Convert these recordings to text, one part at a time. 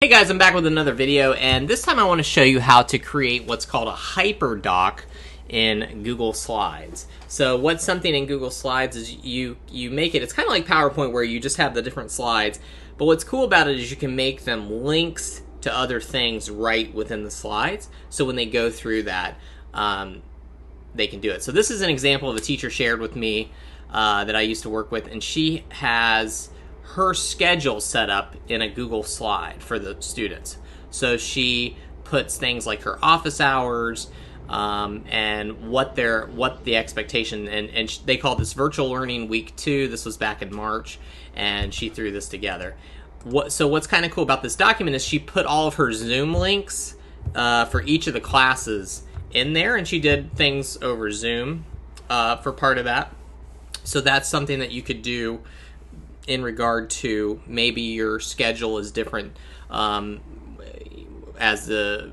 Hey guys, I'm back with another video, and this time I want to show you how to create what's called a Hyperdoc in Google Slides. So what's something in Google Slides is you make it, it's kind of like PowerPoint where you just have the different slides, but what's cool about it is you can make them links to other things right within the slides, so when they go through that, they can do it. So this is an example of a teacher shared with me that I used to work with, and she has her schedule set up in a Google slide for the students. So she puts things like her office hours and what the expectation, and they call this virtual learning week 2. This was back in March, and she threw this together. So what's kind of cool about this document is she put all of her Zoom links for each of the classes in there, and she did things over Zoom for part of that. So that's something that you could do in regard to maybe your schedule is different as the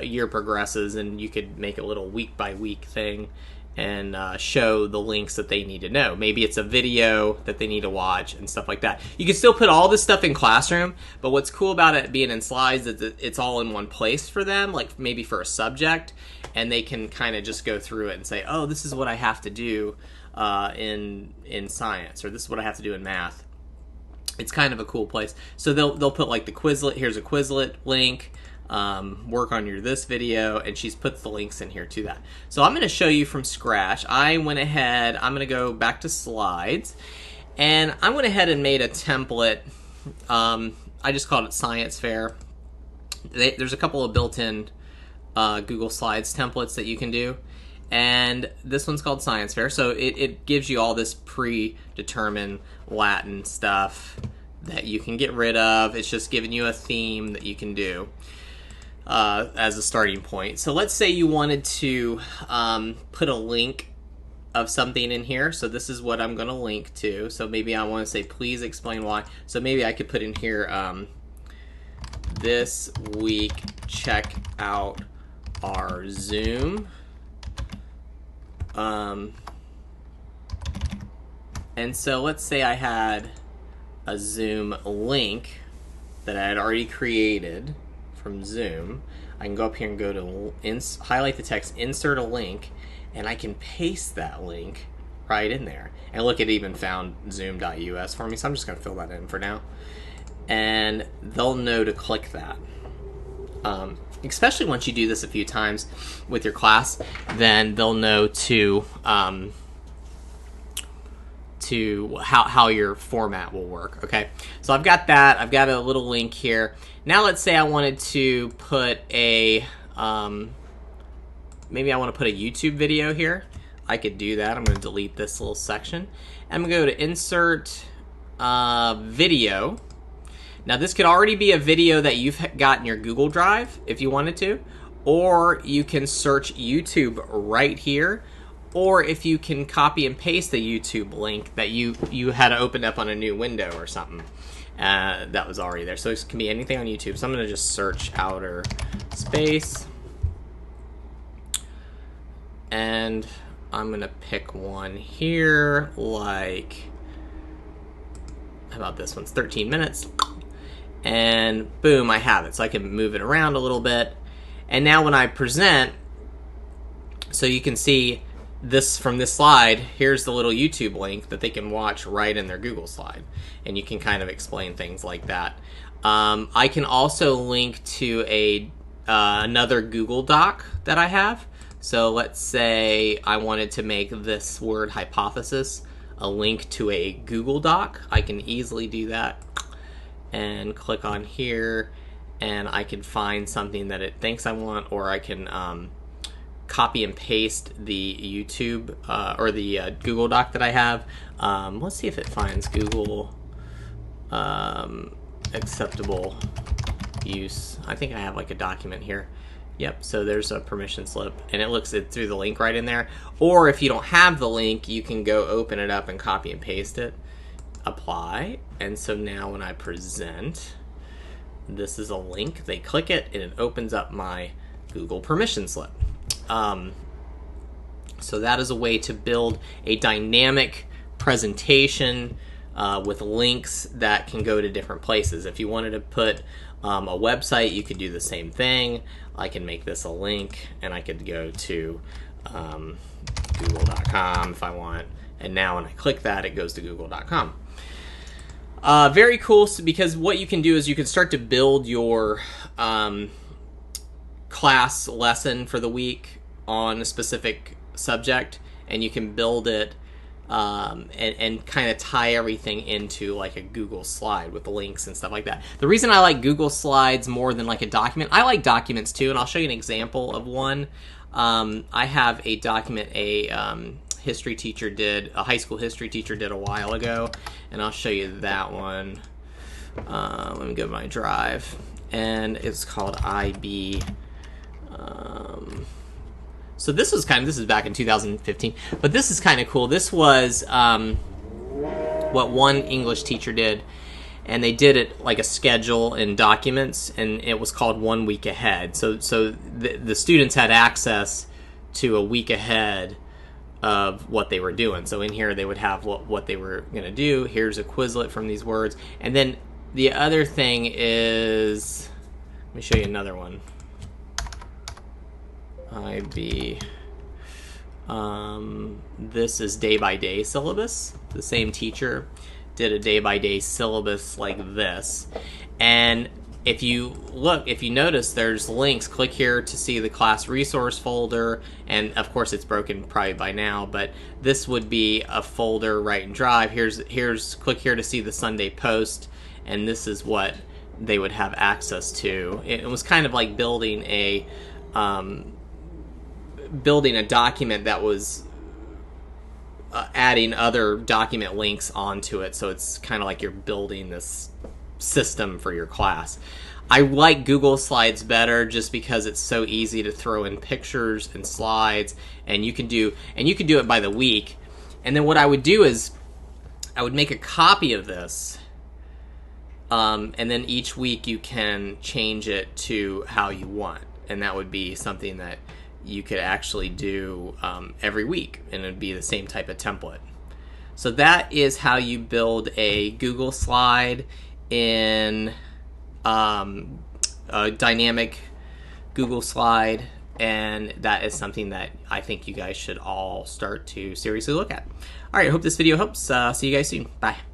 year progresses, and you could make a little week by week thing and show the links that they need to know. Maybe it's a video that they need to watch and stuff like that. You can still put all this stuff in Classroom, but what's cool about it being in slides is that it's all in one place for them, like maybe for a subject, and they can kind of just go through it and say, oh, this is what I have to do in science, or this is what I have to do in math. It's kind of a cool place. So they'll put like the Quizlet. Here's a Quizlet link. Work on this video, and she's put the links in here to that. So I'm going to show you from scratch. I went ahead. I'm going to go back to slides, and I went ahead and made a template. I just called it Science Fair. There's a couple of built-in Google Slides templates that you can do. And this one's called Science Fair, so it gives you all this predetermined Latin stuff that you can get rid of. It's just giving you a theme that you can do as a starting point. So let's say you wanted to put a link of something in here. So this is what I'm going to link to. So maybe I want to say, please explain why. So maybe I could put in here, this week, check out our Zoom. And so let's say I had a Zoom link that I had already created from Zoom. I can go up here and go to highlight the text, insert a link, and I can paste that link right in there. And look, it even found zoom.us for me, so I'm just going to fill that in for now. And they'll know to click that. Especially once you do this a few times with your class, then they'll know to how your format will work. Okay, so I've got that. I've got a little link here. Now let's say I wanted to put a maybe I want to put a YouTube video here. I could do that. I'm going to delete this little section. I'm going to go to insert video. Now this could already be a video that you've got in your Google Drive if you wanted to, or you can search YouTube right here, or if you can copy and paste the YouTube link that you had opened up on a new window or something that was already there. So it can be anything on YouTube. So I'm going to just search outer space, and I'm going to pick one here, like, how about this one's 13 minutes. And boom, I have it. So I can move it around a little bit. And now when I present, so you can see this from this slide, here's the little YouTube link that they can watch right in their Google slide. And you can kind of explain things like that. I can also link to another Google Doc that I have. So let's say I wanted to make this word hypothesis a link to a Google Doc. I can easily do that. And click on here, and I can find something that it thinks I want, or I can copy and paste the YouTube or the Google Doc that I have. Let's see if it finds Google acceptable use. I think I have like a document here. Yep, so there's a permission slip, and it looks through the link right in there. Or if you don't have the link, you can go open it up and copy and paste it. Apply, and so now when I present, this is a link. They click it, and it opens up my Google permission slip. So that is a way to build a dynamic presentation with links that can go to different places. If you wanted to put a website, you could do the same thing. I can make this a link, and I could go to google.com if I want. And now when I click that, it goes to google.com. Very cool, because what you can do is you can start to build your class lesson for the week on a specific subject, and you can build it and kind of tie everything into like a Google slide with the links and stuff like that. The reason I like Google Slides more than like a document, I like documents too, and I'll show you an example of one. I have a document a history teacher did, a high school history teacher did a while ago, and I'll show you that one. Let me go to my drive, and it's called IB. So this is back in 2015, but this is kind of cool. This was what one English teacher did, and they did it like a schedule in documents, and it was called 1 week ahead. So the students had access to a week ahead of what they were doing. So in here they would have what they were going to do. Here's a Quizlet from these words. And then the other thing is, let me show you another one. This is day-by-day syllabus. The same teacher did a day-by-day syllabus like this. And if you notice, there's links. Click here to see the class resource folder, and of course it's broken probably by now, but this would be a folder right in Drive. Here's click here to see the Sunday post, and this is what they would have access to. It was kind of like building a document that was adding other document links onto it, so it's kind of like you're building this system for your class. I like Google Slides better just because it's so easy to throw in pictures and slides, and you can do it by the week. And then what I would do is I would make a copy of this, and then each week you can change it to how you want, and that would be something that you could actually do every week, and it would be the same type of template. So that is how you build a Google slide in a dynamic Google slide, and that is something that I think you guys should all start to seriously look at. All right, I hope this video helps. See you guys soon. Bye.